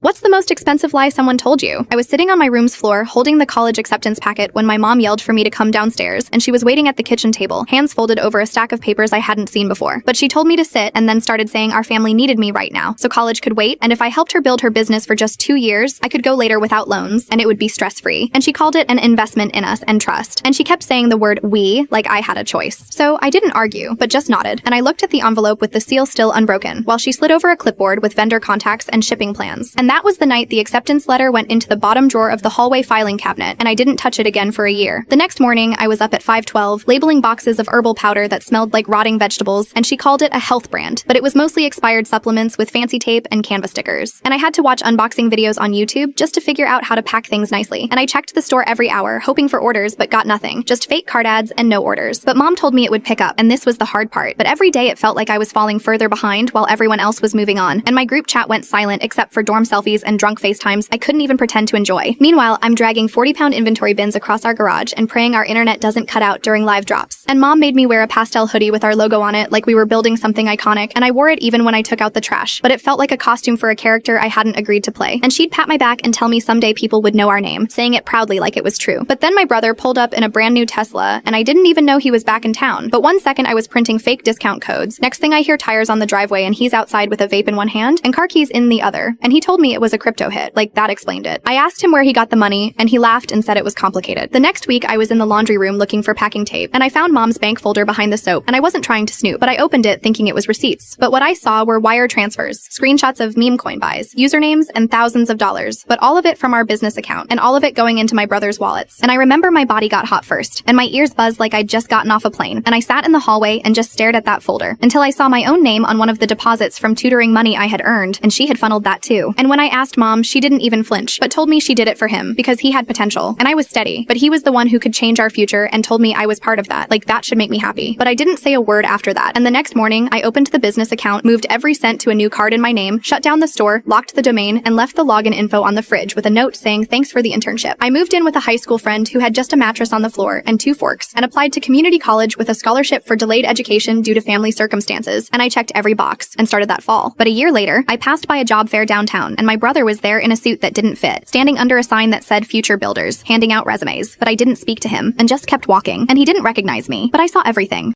What's the most expensive lie someone told you? I was sitting on my room's floor, holding the college acceptance packet when my mom yelled for me to come downstairs, and she was waiting at the kitchen table, hands folded over a stack of papers I hadn't seen before. But she told me to sit and then started saying our family needed me right now, so college could wait, and if I helped her build her business for just 2 years, I could go later without loans, and it would be stress-free. And she called it an investment in us and trust. And she kept saying the word we like I had a choice. So I didn't argue, but just nodded, and I looked at the envelope with the seal still unbroken, while she slid over a clipboard with vendor contacts and shipping plans. And that was the night the acceptance letter went into the bottom drawer of the hallway filing cabinet, and I didn't touch it again for a year. The next morning, I was up at 5:12, labeling boxes of herbal powder that smelled like rotting vegetables, and she called it a health brand, but it was mostly expired supplements with fancy tape and Canva stickers. And I had to watch unboxing videos on YouTube just to figure out how to pack things nicely. And I checked the store every hour, hoping for orders, but got nothing. Just fake card ads and no orders. But mom told me it would pick up, and this was the hard part. But every day it felt like I was falling further behind while everyone else was moving on. And my group chat went silent except for dorm selfies and drunk FaceTimes I couldn't even pretend to enjoy. Meanwhile, I'm dragging 40-pound inventory bins across our garage and praying our internet doesn't cut out during live drops. And mom made me wear a pastel hoodie with our logo on it like we were building something iconic, and I wore it even when I took out the trash. But it felt like a costume for a character I hadn't agreed to play. And she'd pat my back and tell me someday people would know our name, saying it proudly like it was true. But then my brother pulled up in a brand new Tesla, and I didn't even know he was back in town. But one second I was printing fake discount codes. Next thing I hear tires on the driveway and he's outside with a vape in one hand and car keys in the other. And he told me it was a crypto hit. Like, that explained it. I asked him where he got the money, and he laughed and said it was complicated. The next week, I was in the laundry room looking for packing tape, and I found mom's bank folder behind the soap, and I wasn't trying to snoop, but I opened it thinking it was receipts. But what I saw were wire transfers, screenshots of meme coin buys, usernames, and thousands of dollars, but all of it from our business account, and all of it going into my brother's wallets. And I remember my body got hot first, and my ears buzzed like I'd just gotten off a plane, and I sat in the hallway and just stared at that folder, until I saw my own name on one of the deposits from tutoring money I had earned, and she had funneled that too. And when I asked mom, she didn't even flinch, but told me she did it for him because he had potential, and I was steady, but he was the one who could change our future and told me I was part of that. Like, that should make me happy. But I didn't say a word after that, and the next morning, I opened the business account, moved every cent to a new card in my name, shut down the store, locked the domain, and left the login info on the fridge with a note saying thanks for the internship. I moved in with a high school friend who had just a mattress on the floor and 2 forks, and applied to community college with a scholarship for delayed education due to family circumstances, and I checked every box, and started that fall. But a year later, I passed by a job fair downtown, and my brother was there in a suit that didn't fit, standing under a sign that said Future Builders, handing out resumes, but I didn't speak to him, and just kept walking, and he didn't recognize me, but I saw everything.